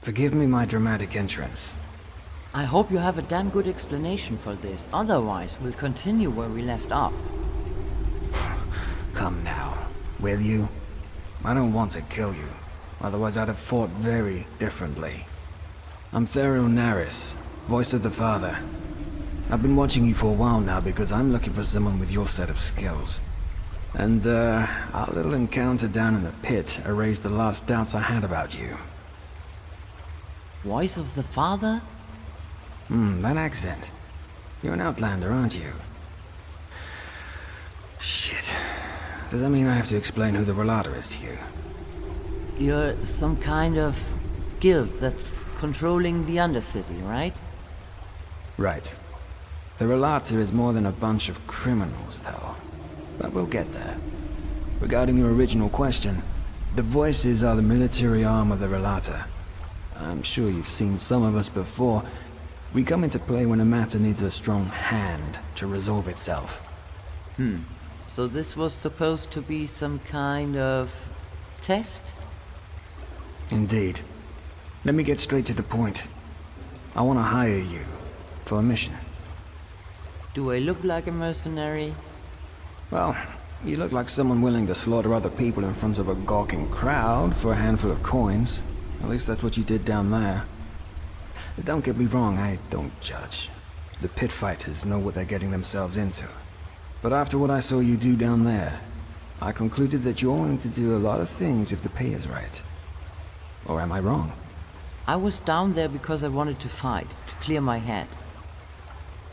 Forgive me my dramatic entrance. I hope you have a damn good explanation for this, otherwise we'll continue where we left off. Come now, will you? I don't want to kill you, otherwise I'd have fought very differently. I'm Thero Naris, voice of the Father. I've been watching you for a while now because I'm looking for someone with your set of skills. And, our little encounter down in the pit erased the last doubts I had about you. Voice of the Father? That accent. You're an outlander, aren't you? Shit. Does that mean I have to explain who the Rhalâta is to you? You're some kind of guild that's controlling the Undercity, right? Right. The Rhalâta is more than a bunch of criminals, though. But we'll get there. Regarding your original question, the Voices are the military arm of the Rhalâta. I'm sure you've seen some of us before. We come into play when a matter needs a strong hand to resolve itself. So this was supposed to be some kind of test? Indeed. Let me get straight to the point. I want to hire you for a mission. Do I look like a mercenary? Well, you look like someone willing to slaughter other people in front of a gawking crowd for a handful of coins. At least that's what you did down there. Don't get me wrong, I don't judge. The pit fighters know what they're getting themselves into. But after what I saw you do down there, I concluded that you're willing to do a lot of things if the pay is right. Or am I wrong? I was down there because I wanted to fight, to clear my head.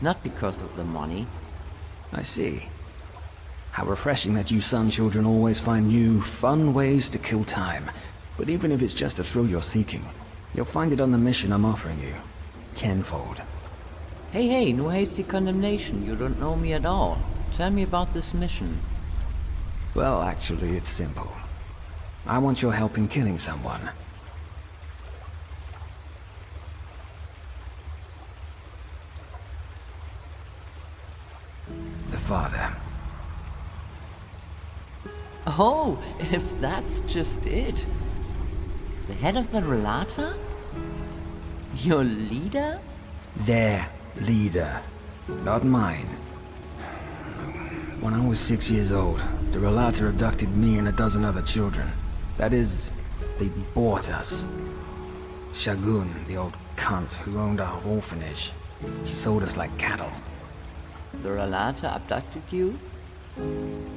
Not because of the money. I see. How refreshing that you Sun Children always find new, fun ways to kill time. But even if it's just a thrill you're seeking, you'll find it on the mission I'm offering you. Tenfold. Hey, no hasty condemnation. You don't know me at all. Tell me about this mission. Well, actually, it's simple. I want your help in killing someone. The Father. Oh, if that's just it. The head of the Rhalâta? Your leader? Their leader, not mine. When I was 6 years old, the Rhalâta abducted me and a dozen other children. That is, they bought us. Shagun, the old cunt who owned our orphanage, she sold us like cattle. The Rhalâta abducted you?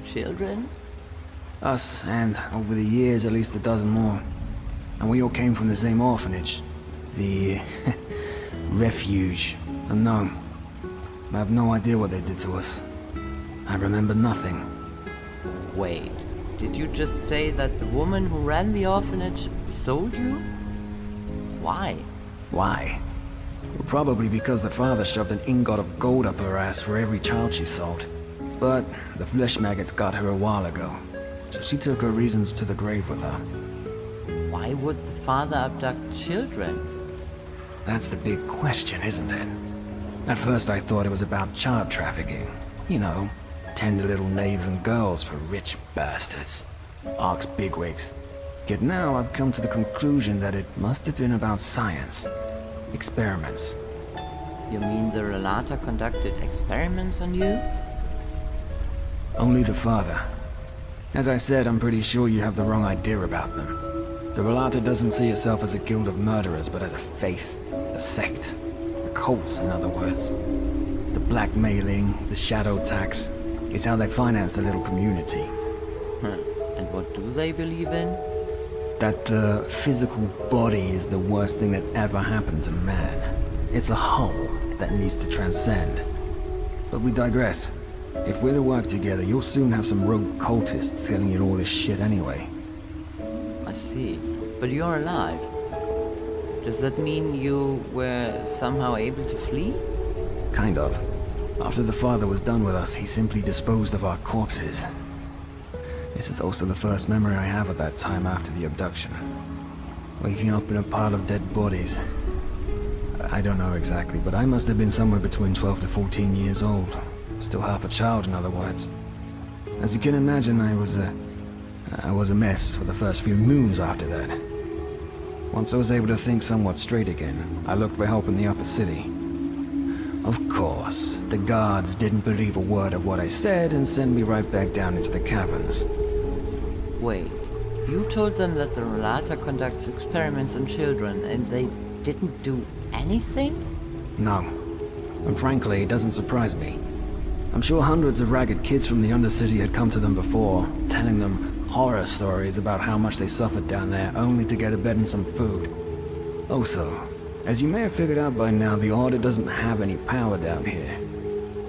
Children? Us, and over the years, at least a dozen more. And we all came from the same orphanage. The refuge. And no, I have no idea what they did to us. I remember nothing. Wait, did you just say that the woman who ran the orphanage sold you? Why? Why? Well, probably because the father shoved an ingot of gold up her ass for every child she sold. But the flesh maggots got her a while ago, so she took her reasons to the grave with her. Why would the father abduct children? That's the big question, isn't it? At first I thought it was about child trafficking. You know, tender little knaves and girls for rich bastards. Ark's bigwigs. Yet now I've come to the conclusion that it must have been about science. Experiments. You mean the Rhalâta conducted experiments on you? Only the father. As I said, I'm pretty sure you have the wrong idea about them. The Rhalâta doesn't see itself as a guild of murderers, but as a faith, a sect, a cult, in other words. The blackmailing, the shadow tax, is how they finance the little community. And what do they believe in? That the physical body is the worst thing that ever happened to man. It's a whole that needs to transcend. But we digress. If we're to work together, you'll soon have some rogue cultists telling you all this shit anyway. I see. But you're alive. Does that mean you were somehow able to flee? Kind of. After the father was done with us, he simply disposed of our corpses. This is also the first memory I have of that time after the abduction. Waking up in a pile of dead bodies. I don't know exactly, but I must have been somewhere between 12 to 14 years old. Still half a child, in other words. As you can imagine, I was a mess for the first few moons after that. Once I was able to think somewhat straight again, I looked for help in the upper city. Of course, the guards didn't believe a word of what I said and sent me right back down into the caverns. Wait, you told them that the Rhalâta conducts experiments on children and they didn't do anything? No. And frankly, it doesn't surprise me. I'm sure hundreds of ragged kids from the Undercity had come to them before, telling them horror stories about how much they suffered down there only to get a bed and some food. Also, as you may have figured out by now, the Order doesn't have any power down here.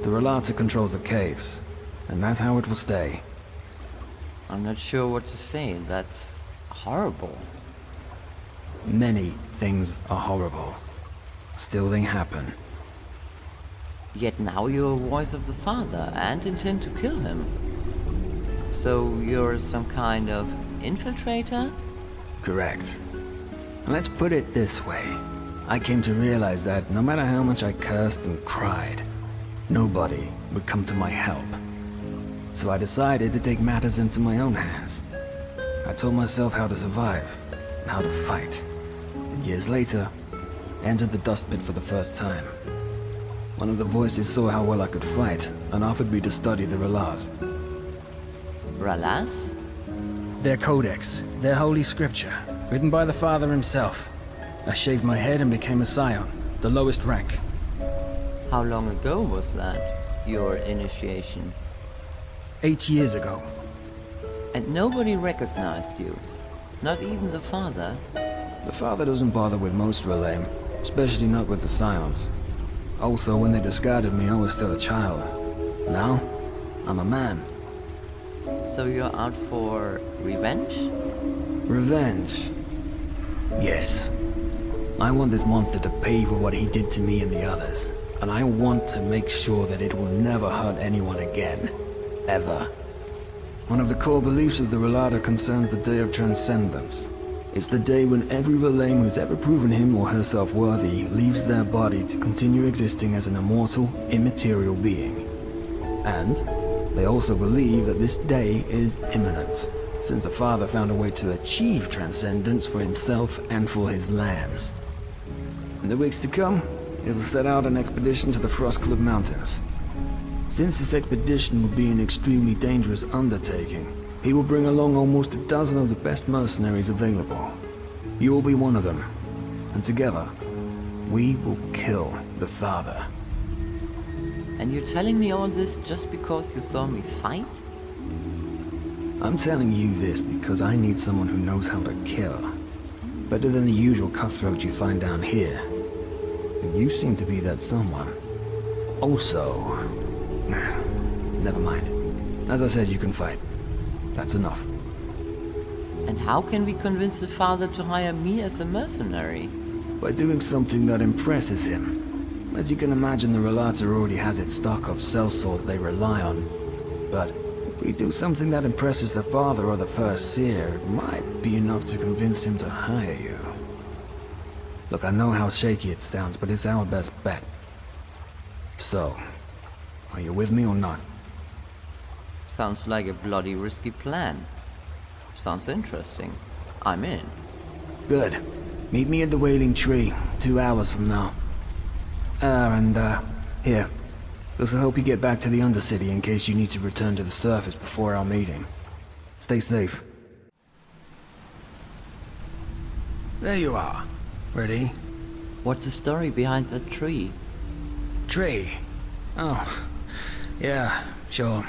The Rhalâta controls the caves, and that's how it will stay. I'm not sure what to say. That's horrible. Many things are horrible. Still they happen. Yet now you're a voice of the father and intend to kill him. So you're some kind of infiltrator? Correct. Let's put it this way. I came to realize that no matter how much I cursed and cried, nobody would come to my help. So I decided to take matters into my own hands. I taught myself how to survive, and how to fight. And years later, entered the dust pit for the first time. One of the voices saw how well I could fight, and offered me to study the Rhalās. Rhalās? Their codex, their holy scripture, written by the father himself. I shaved my head and became a scion, the lowest rank. How long ago was that, your initiation? 8 years ago. And nobody recognized you? Not even the father? The father doesn't bother with most Rhalâim, especially not with the scions. Also, when they discarded me, I was still a child. Now, I'm a man. So you're out for revenge? Revenge? Yes. I want this monster to pay for what he did to me and the others. And I want to make sure that it will never hurt anyone again. Ever. One of the core beliefs of the Rhalâta concerns the Day of Transcendence. It's the day when every Rhalâim who's ever proven him or herself worthy leaves their body to continue existing as an immortal, immaterial being. And they also believe that this day is imminent, since the Father found a way to achieve transcendence for himself and for his lambs. In the weeks to come, it will set out an expedition to the Frostclip Mountains. Since this expedition will be an extremely dangerous undertaking, he will bring along almost a dozen of the best mercenaries available. You will be one of them, and together, we will kill the Father. And you're telling me all this just because you saw me fight? I'm telling you this because I need someone who knows how to kill. Better than the usual cutthroat you find down here. And you seem to be that someone. Also... never mind. As I said, you can fight. That's enough. And how can we convince the father to hire me as a mercenary? By doing something that impresses him. As you can imagine, the Rhalâta already has its stock of sellswords they rely on. But if we do something that impresses the father or the first seer, it might be enough to convince him to hire you. Look, I know how shaky it sounds, but it's our best bet. So, are you with me or not? Sounds like a bloody risky plan. Sounds interesting. I'm in. Good. Meet me at the Wailing Tree, 2 hours from now. Here. This'll help you get back to the Undercity in case you need to return to the surface before our meeting. Stay safe. There you are. Ready? What's the story behind that tree? Tree? Oh, yeah, sure.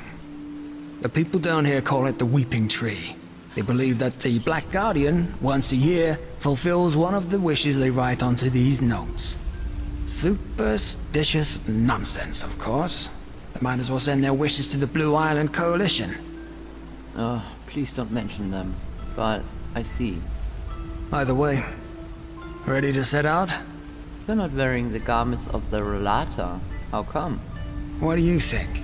The people down here call it the Weeping Tree. They believe that the Black Guardian, once a year, fulfills one of the wishes they write onto these notes. Superstitious nonsense, of course. They might as well send their wishes to the Blue Island Coalition. Oh, please don't mention them. But I see. Either way, ready to set out? You're not wearing the garments of the Rhalâta. How come? What do you think?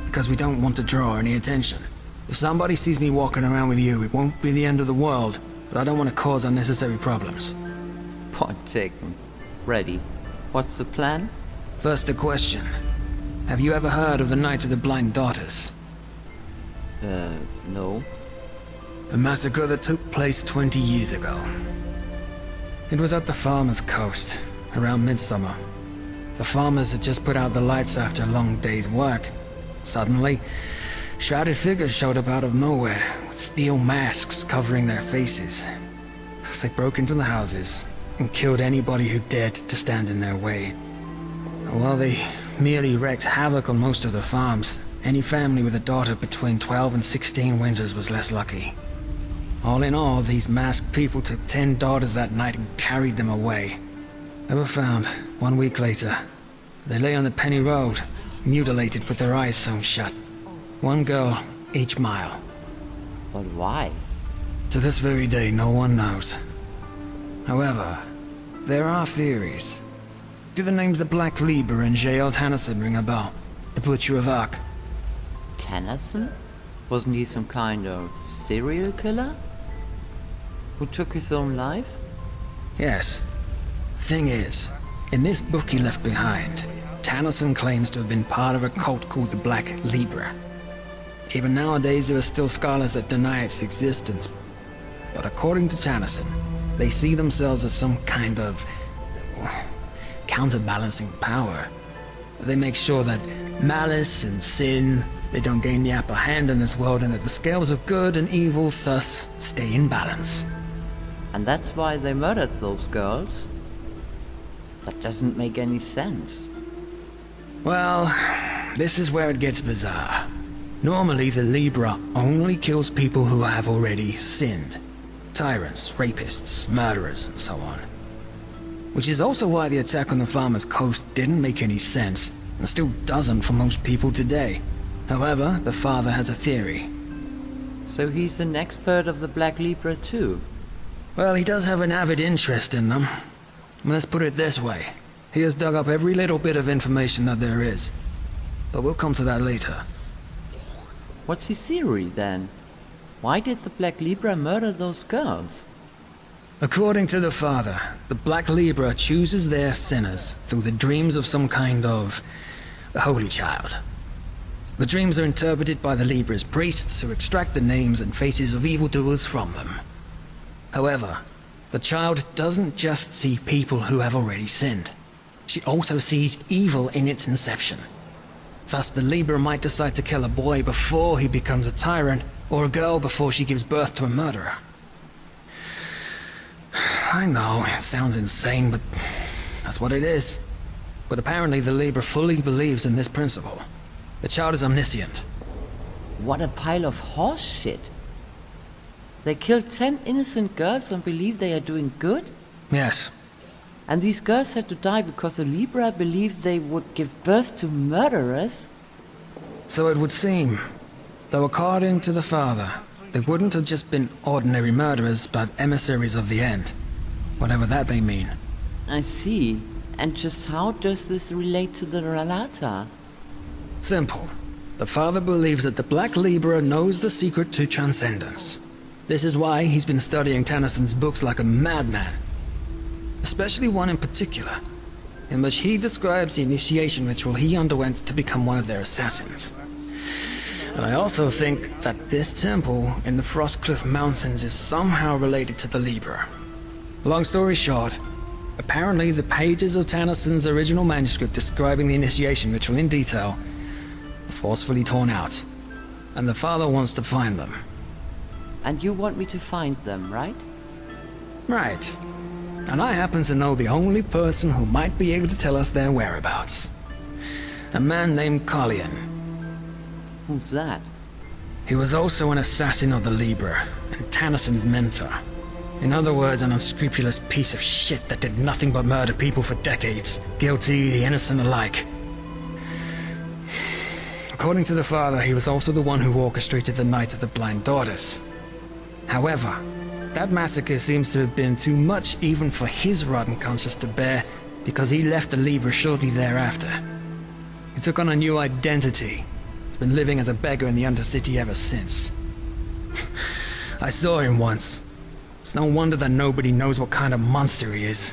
Because we don't want to draw any attention. If somebody sees me walking around with you, it won't be the end of the world, but I don't want to cause unnecessary problems. Point taken. Ready. What's the plan? First a question. Have you ever heard of the Night of the Blind Daughters? No. A massacre that took place 20 years ago. It was at the farmer's coast, around midsummer. The farmers had just put out the lights after a long day's work. Suddenly, shrouded figures showed up out of nowhere, with steel masks covering their faces. They broke into the houses and killed anybody who dared to stand in their way. While they merely wreaked havoc on most of the farms, any family with a daughter between 12 and 16 winters was less lucky. All in all, these masked people took 10 daughters that night and carried them away. They were found 1 week later. They lay on the Penny Road, mutilated with their eyes sewn shut. 1 girl each mile. But why? To this very day, no one knows. However, there are theories. Do the names the Black Libra and J.L. Tennyson ring a bell? The Butcher of Ark. Tennyson? Wasn't he some kind of serial killer? Who took his own life? Yes. Thing is, in this book he left behind, Tennyson claims to have been part of a cult called the Black Libra. Even nowadays there are still scholars that deny its existence. But according to Tennyson, they see themselves as some kind of counterbalancing power. They make sure that malice and sin, they don't gain the upper hand in this world, and that the scales of good and evil thus stay in balance. And that's why they murdered those girls? That doesn't make any sense. Well, this is where it gets bizarre. Normally the Libra only kills people who have already sinned. Tyrants, rapists, murderers, and so on. Which is also why the attack on the farmer's coast didn't make any sense, and still doesn't for most people today. However, the father has a theory. So he's an expert of the Black Libra too? Well, he does have an avid interest in them. Let's put it this way. He has dug up every little bit of information that there is. But we'll come to that later. What's his theory then? Why did the Black Libra murder those girls? According to the father, the Black Libra chooses their sinners through the dreams of some kind of holy child. The dreams are interpreted by the Libra's priests who extract the names and faces of evildoers from them. However, the child doesn't just see people who have already sinned. She also sees evil in its inception. Thus, the Libra might decide to kill a boy before he becomes a tyrant, or a girl before she gives birth to a murderer. I know, it sounds insane, but that's what it is. But apparently the Libra fully believes in this principle. The child is omniscient. What a pile of horse shit! They killed 10 innocent girls and believe they are doing good? Yes. And these girls had to die because the Libra believed they would give birth to murderers? So it would seem. Though according to the father, they wouldn't have just been ordinary murderers, but emissaries of the end. Whatever that may mean. I see. And just how does this relate to the Rhalâta? Simple. The father believes that the Black Libra knows the secret to transcendence. This is why he's been studying Tennyson's books like a madman. Especially one in particular, in which he describes the initiation ritual he underwent to become one of their assassins. And I also think that this temple in the Frostcliff Mountains is somehow related to the Libra. Long story short, apparently the pages of Tennyson's original manuscript describing the initiation ritual in detail were forcefully torn out, and the father wants to find them. And you want me to find them, right? Right. And I happen to know the only person who might be able to tell us their whereabouts. A man named Carlion. Who's that? He was also an assassin of the Libra, and Tennyson's mentor. In other words, an unscrupulous piece of shit that did nothing but murder people for decades, guilty, the innocent alike. According to the father, he was also the one who orchestrated the Night of the Blind Daughters. However, that massacre seems to have been too much even for his rotten conscience to bear, because he left the Libra shortly thereafter. He took on a new identity. He's been living as a beggar in the Undercity ever since. I saw him once. It's no wonder that nobody knows what kind of monster he is.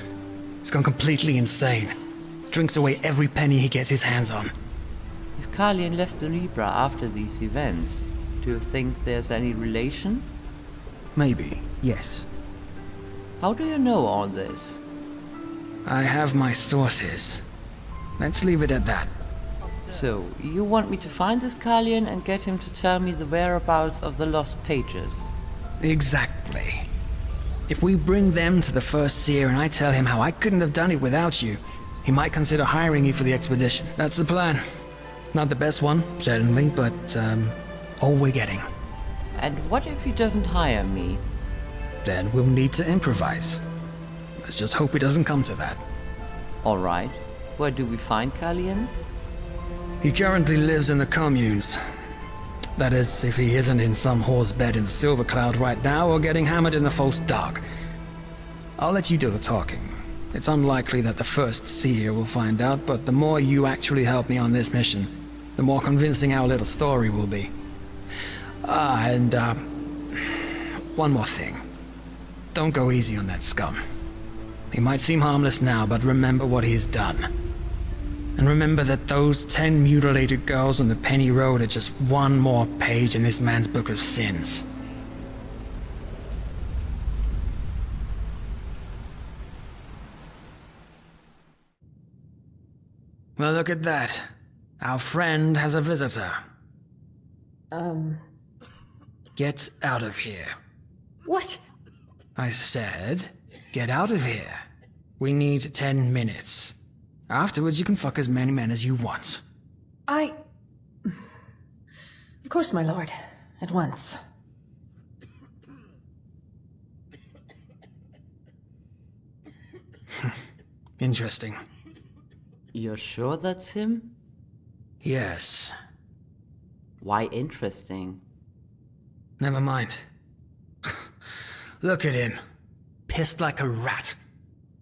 He's gone completely insane. Drinks away every penny he gets his hands on. If Carlion left the Libra after these events, do you think there's any relation? Maybe, yes. How do you know all this? I have my sources. Let's leave it at that. So, you want me to find this Kalian and get him to tell me the whereabouts of the lost pages? Exactly. If we bring them to the First Seer and I tell him how I couldn't have done it without you, he might consider hiring you for the expedition. That's the plan. Not the best one, certainly, but, all we're getting. And what if he doesn't hire me? Then we'll need to improvise. Let's just hope it doesn't come to that. Alright. Where do we find Kalian? He currently lives in the communes. That is, if he isn't in some whore's bed in the Silver Cloud right now or getting hammered in the False Dark. I'll let you do the talking. It's unlikely that the First Seer will find out, but the more you actually help me on this mission, the more convincing our little story will be. One more thing. Don't go easy on that scum. He might seem harmless now, but remember what he's done. And remember that those 10 mutilated girls on the Penny Road are just one more page in this man's book of sins. Well, look at that. Our friend has a visitor. Get out of here. What? I said, get out of here. We need 10 minutes. Afterwards, you can fuck as many men as you want. Of course, my lord. At once. Interesting. You're sure that's him? Yes. Why interesting? Never mind. Look at him. Pissed like a rat.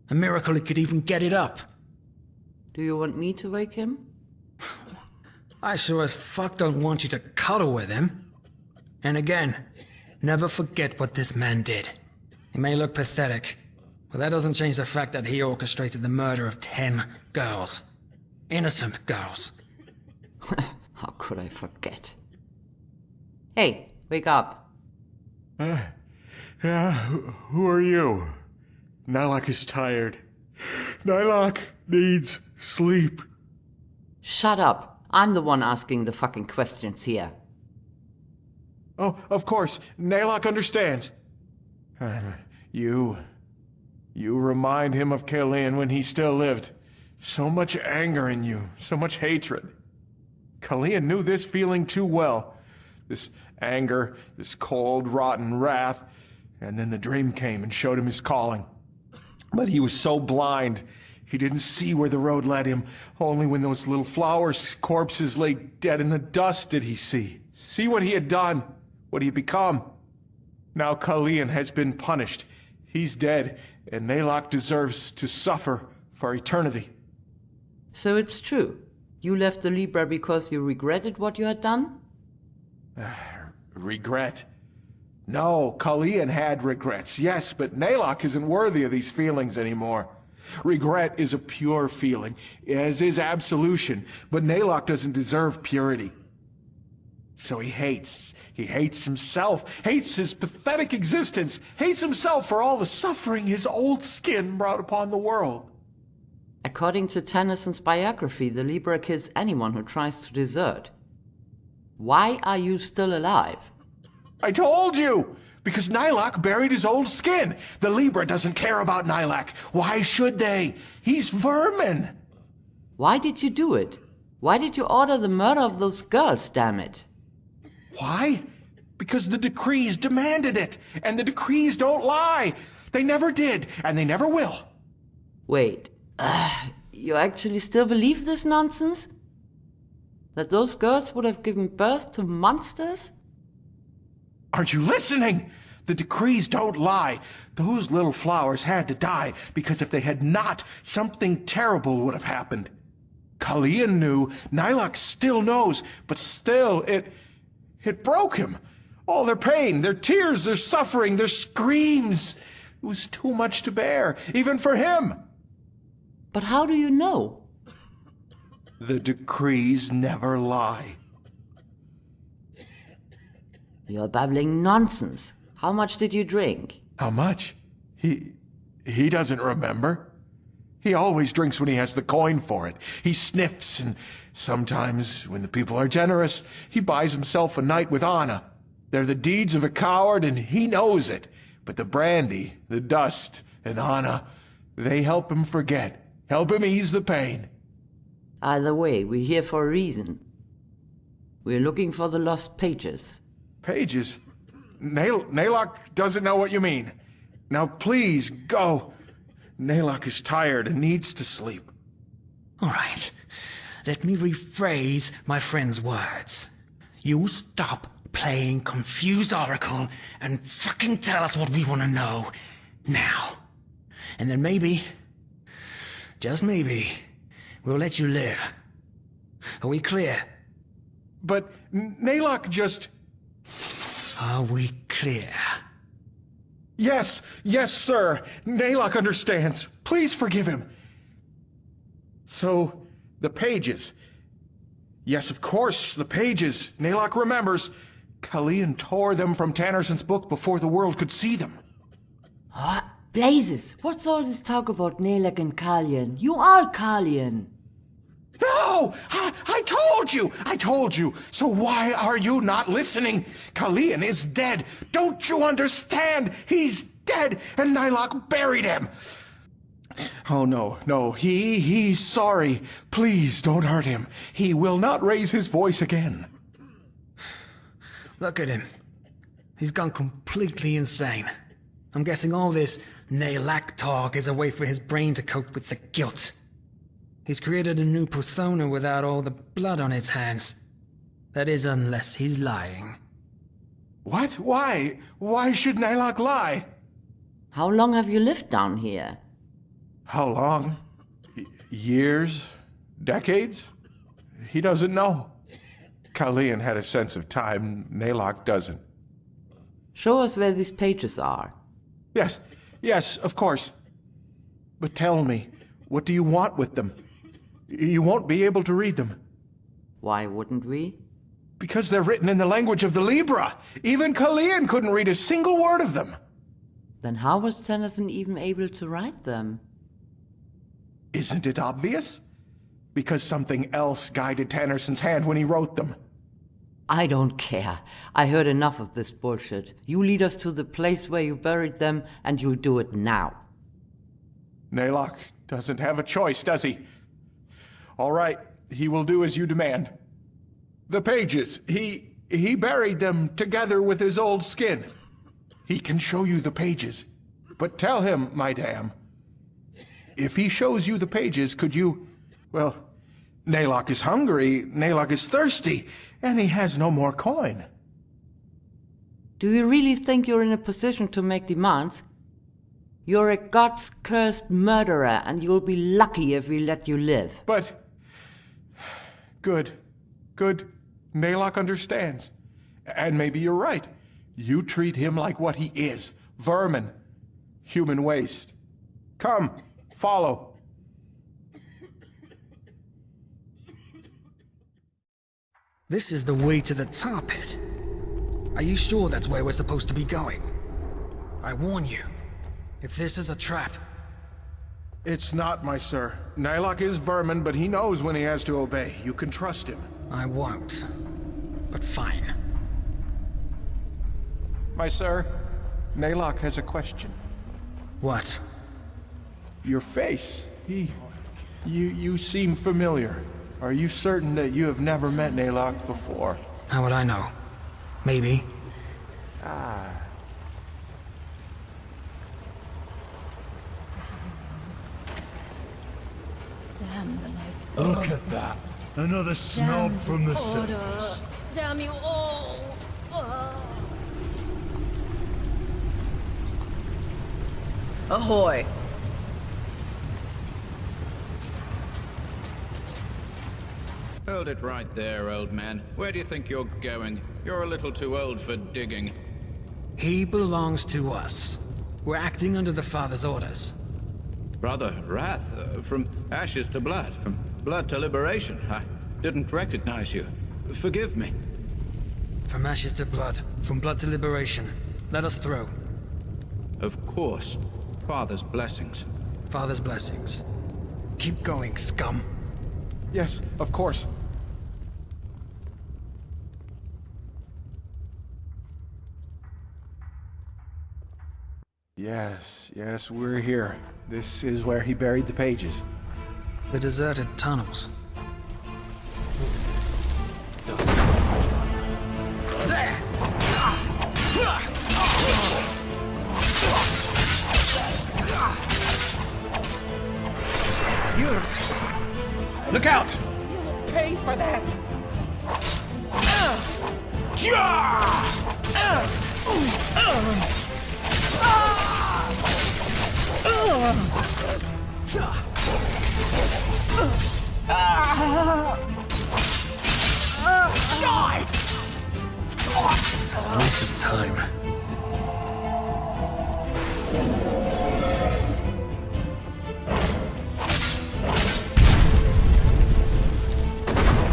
A miracle he could even get it up. Do you want me to wake him? I sure as fuck don't want you to cuddle with him. And again, never forget what this man did. He may look pathetic, but that doesn't change the fact that he orchestrated the murder of 10 girls. Innocent girls. How could I forget? Hey, wake up. Yeah, who are you? Nylok is tired. Nylok needs sleep. Shut up. I'm the one asking the fucking questions here. Oh, of course. Nylok understands. You remind him of Kalian when he still lived. So much anger in you, so much hatred. Kalian knew this feeling too well. This anger, this cold, rotten wrath. And then the dream came and showed him his calling. But he was so blind, he didn't see where the road led him. Only when those little flowers' corpses lay dead in the dust did he see what he had done, what he had become. Now Kalian has been punished. He's dead, and Nylok deserves to suffer for eternity. So it's true. You left the Libra because you regretted what you had done? Regret? No, Kalian had regrets, yes, but Nylok isn't worthy of these feelings anymore. Regret is a pure feeling, as is absolution, but Nylok doesn't deserve purity. So he hates himself, hates his pathetic existence, hates himself for all the suffering his old skin brought upon the world. According to Tennyson's biography, the Libra kills anyone who tries to desert. Why are you still alive? I told you! Because Nylok buried his old skin. The Libra doesn't care about Nylok. Why should they? He's vermin. Why did you do it? Why did you order the murder of those girls, damn it? Why? Because the decrees demanded it. And the decrees don't lie. They never did, and they never will. Wait, you actually still believe this nonsense? That those girls would have given birth to monsters? Aren't you listening? The decrees don't lie. Those little flowers had to die, because if they had not, something terrible would have happened. Kalian knew, Nylok still knows, but still, it broke him. All their pain, their tears, their suffering, their screams. It was too much to bear, even for him. But how do you know? The decrees never lie. You're babbling nonsense. How much did you drink? How much? He doesn't remember. He always drinks when he has the coin for it. He sniffs, and sometimes, when the people are generous, he buys himself a night with Anna. They're the deeds of a coward, and he knows it. But the brandy, the dust, and Anna, they help him forget. Help him ease the pain. Either way, we're here for a reason. We're looking for the lost pages. Pages? Naylock doesn't know what you mean. Now please, go. Naylock is tired and needs to sleep. All right. Let me rephrase my friend's words. You stop playing confused oracle and fucking tell us what we want to know now. And then maybe, just maybe, we'll let you live. Are we clear? But Naylock just... Are we clear? Yes, sir. Naylock understands. Please forgive him. So, the pages. Yes, of course, the pages. Naylock remembers. Caerleon tore them from Tannerson's book before the world could see them. What? Blazes! What's all this talk about Naylock and Caerleon? You are Caerleon! No! I told you! So why are you not listening? Caerleon is dead! Don't you understand? He's dead, and Naylock buried him! Oh, no, he's sorry. Please don't hurt him. He will not raise his voice again. Look at him. He's gone completely insane. I'm guessing all this Naylock talk is a way for his brain to cope with the guilt. He's created a new persona without all the blood on his hands. That is, unless he's lying. What? Why? Why should Naylock lie? How long have you lived down here? How long? Years? Decades? He doesn't know. Caerleon had a sense of time. Naylock doesn't. Show us where these pages are. Yes, of course. But tell me, what do you want with them? You won't be able to read them. Why wouldn't we? Because they're written in the language of the Libra. Even Caerleon couldn't read a single word of them. Then how was Tennyson even able to write them? Isn't it obvious? Because something else guided Tannerson's hand when he wrote them. I don't care. I heard enough of this bullshit. You lead us to the place where you buried them, and you'll do it now. Naylock doesn't have a choice, does he? All right, he will do as you demand. The pages, he buried them together with his old skin. He can show you the pages. But tell him, my dam, if he shows you the pages, could you... Well, Naylock is hungry, Naylock is thirsty, and he has no more coin. Do you really think you're in a position to make demands? You're a god's cursed murderer, and you'll be lucky if we let you live. But... Good. Naylock understands. And maybe you're right. You treat him like what he is. Vermin. Human waste. Come, follow. This is the way to the tar pit. Are you sure that's where we're supposed to be going? I warn you, if this is a trap... It's not, my sir. Naylock is vermin, but he knows when he has to obey. You can trust him. I won't. But fine. My sir, Naylock has a question. What? Your face. You seem familiar. Are you certain that you have never met Naylock before? How would I know? Maybe. Damn the light. Look at that. Another snob from the surface. Damn you all! Ahoy! Hold it right there, old man. Where do you think you're going? You're a little too old for digging. He belongs to us. We're acting under the Father's orders. Brother Wrath, from ashes to blood, from blood to liberation. I didn't recognize you. Forgive me. From ashes to blood, from blood to liberation. Let us through. Of course. father's blessings. Father's blessings. Keep going, scum. Yes, of course. Yes, we're here. This is where he buried the pages. The deserted tunnels. Look out! Pay for that! Waste of time.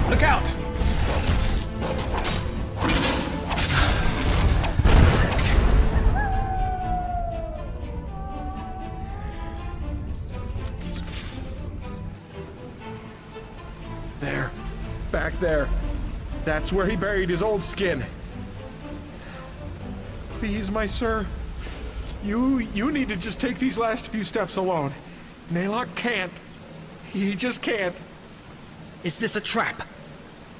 Look out! There. Back there. That's where he buried his old skin. Please, my sir. You need to just take these last few steps alone. Naylock can't. He just can't. Is this a trap?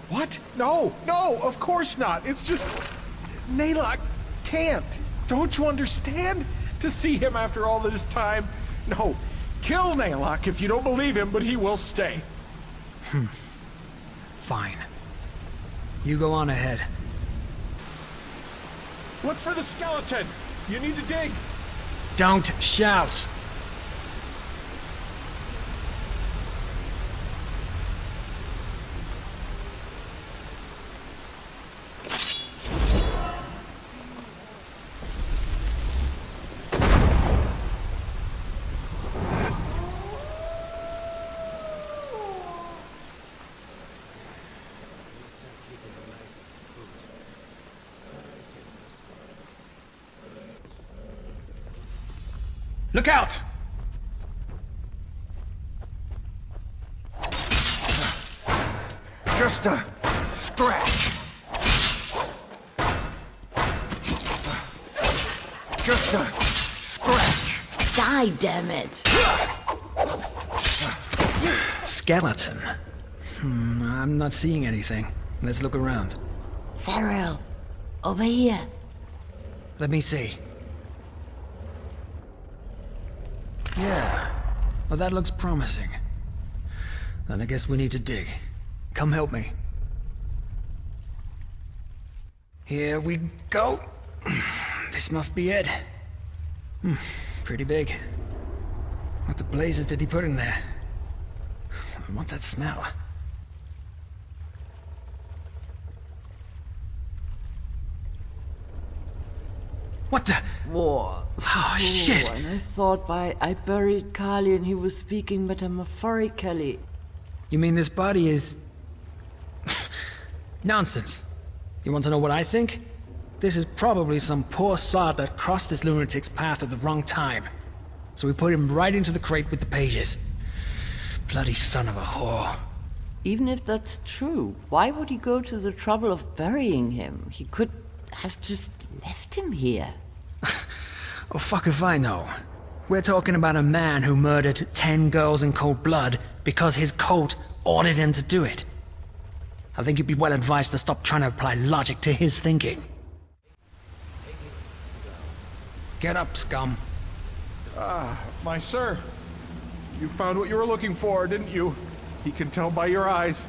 What? No, of course not. It's just... Naylock can't. Don't you understand? To see him after all this time? No. Kill Naylock if you don't believe him, but he will stay. Fine. You go on ahead. Look for the skeleton. You need to dig. Don't shout! Look out! Just a scratch. Just a scratch. Die, damn it! Skeleton. I'm not seeing anything. Let's look around. Farrell, over here. Let me see. Yeah. Well, that looks promising. Then I guess we need to dig. Come help me. Here we go. This must be it. Pretty big. What the blazes did he put in there? What's that smell? What the? Whoa. Oh, shit! And I thought I buried Kali and he was speaking metaphorically. You mean this body is... Nonsense. You want to know what I think? This is probably some poor sod that crossed this lunatic's path at the wrong time. So we put him right into the crate with the pages. Bloody son of a whore. Even if that's true, why would he go to the trouble of burying him? He could have just left him here. Oh, fuck if I know. We're talking about a man who murdered 10 girls in cold blood because his cult ordered him to do it. I think you'd be well advised to stop trying to apply logic to his thinking. Get up, scum. My sir. You found what you were looking for, didn't you? He can tell by your eyes.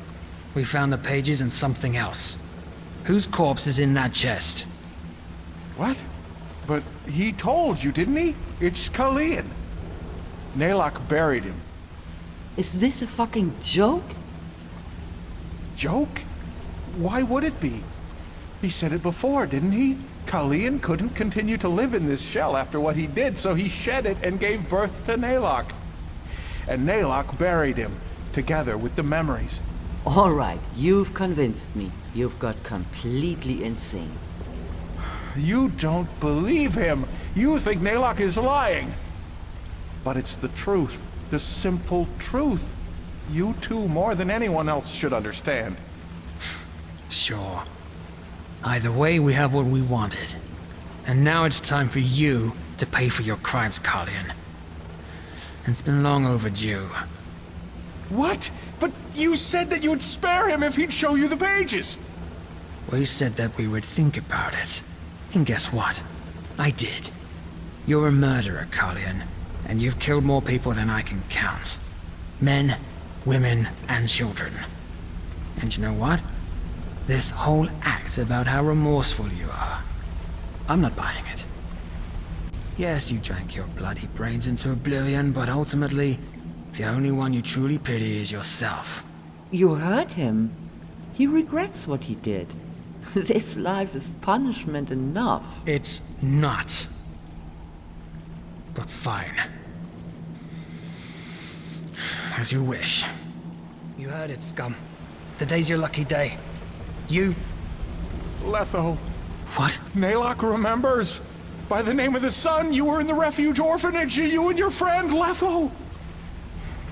We found the pages and something else. Whose corpse is in that chest? What? But he told you, didn't he? It's Kalian. Naylock buried him. Is this a fucking joke? Joke? Why would it be? He said it before, didn't he? Kalian couldn't continue to live in this shell after what he did, so he shed it and gave birth to Naylock. And Naylock buried him, together with the memories. All right, you've convinced me. You've got completely insane. You don't believe him. You think Naylock is lying. But it's the truth. The simple truth. You two, more than anyone else, should understand. Sure. Either way, we have what we wanted. And now it's time for you to pay for your crimes, Carlion. It's been long overdue. What? But you said that you'd spare him if he'd show you the pages! We said that we would think about it. And guess what? I did. You're a murderer, Carlion, and you've killed more people than I can count. Men, women, and children. And you know what? This whole act about how remorseful you are, I'm not buying it. Yes, you drank your bloody brains into oblivion, but ultimately, the only one you truly pity is yourself. You heard him. He regrets what he did. This life is punishment enough. It's not. But fine. As you wish. You heard it, scum. Today's your lucky day. You... Letho. What? Naylock remembers. By the name of the sun, you were in the refuge orphanage, you and your friend, Letho.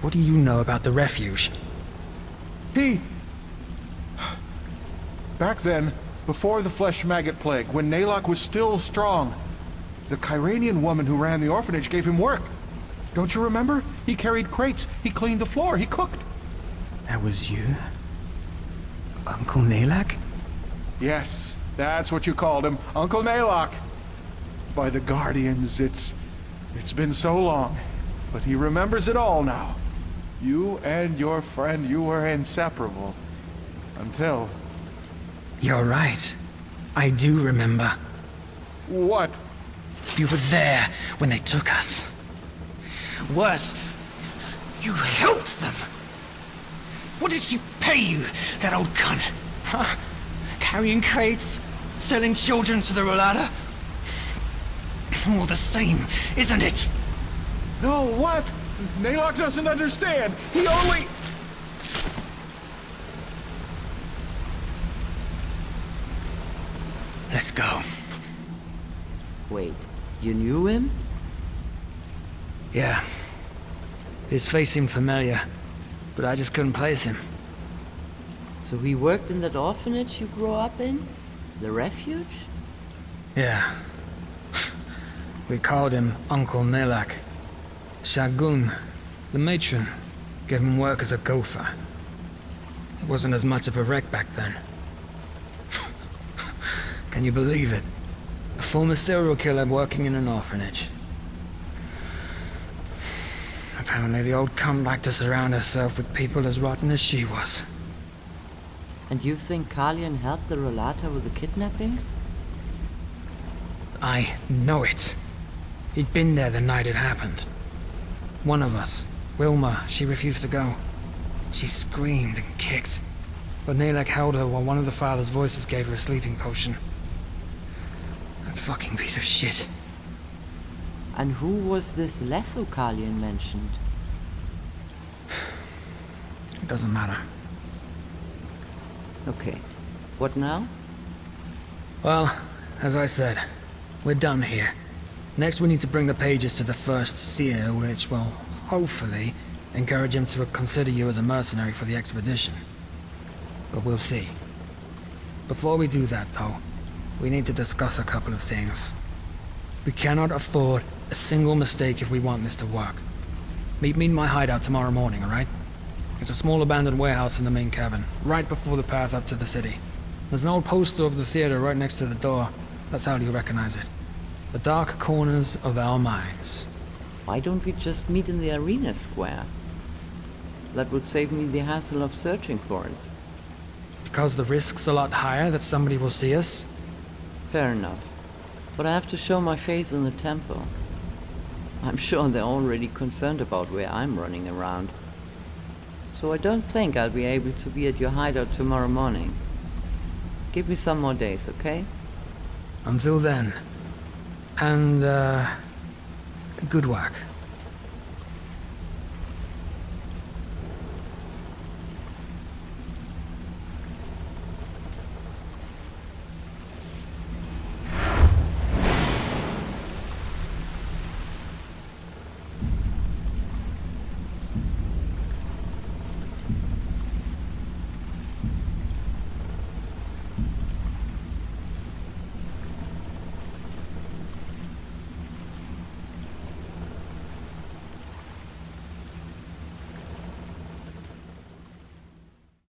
What do you know about the refuge? He... Back then, before the flesh maggot plague, when Naylock was still strong, the Kyranian woman who ran the orphanage gave him work. Don't you remember? He carried crates, he cleaned the floor, he cooked. That was you? Uncle Naylock? Yes, that's what you called him, Uncle Naylock. By the Guardians, it's been so long, but he remembers it all now. You and your friend, you were inseparable. Until... You're right. I do remember. What? You were there when they took us. Worse, you helped them. What did she pay you, that old cunt? Huh? Carrying crates? Selling children to the Rhalâta? All the same, isn't it? No, what? Naylock doesn't understand. He only... Let's go. Wait, you knew him? Yeah. His face seemed familiar, but I just couldn't place him. So he worked in that orphanage you grew up in? The refuge? Yeah. We called him Uncle Naylock. Shagun, the matron, gave him work as a gopher. He wasn't as much of a wreck back then. Can you believe it? A former serial killer working in an orphanage. Apparently the old cunt liked to surround herself with people as rotten as she was. And you think Carlion helped the Rhalâta with the kidnappings? I know it. He'd been there the night it happened. One of us, Wilma, she refused to go. She screamed and kicked, but Naylock held her while one of the father's voices gave her a sleeping potion. That fucking piece of shit. And who was this Letho Carlion mentioned? It doesn't matter. Okay. What now? Well, as I said, we're done here. Next we need to bring the pages to the first seer, which will, hopefully, encourage him to consider you as a mercenary for the expedition. But we'll see. Before we do that, though, we need to discuss a couple of things. We cannot afford a single mistake if we want this to work. Meet me in my hideout tomorrow morning, alright? It's a small abandoned warehouse in the main cavern, right before the path up to the city. There's an old poster of the theater right next to the door. That's how you recognize it. The dark corners of our minds. Why don't we just meet in the arena square? That would save me the hassle of searching for it. Because the risk's a lot higher that somebody will see us? Fair enough. But I have to show my face in the temple. I'm sure they're already concerned about where I'm running around. So I don't think I'll be able to be at your hideout tomorrow morning. Give me some more days, okay? Until then. And, good work.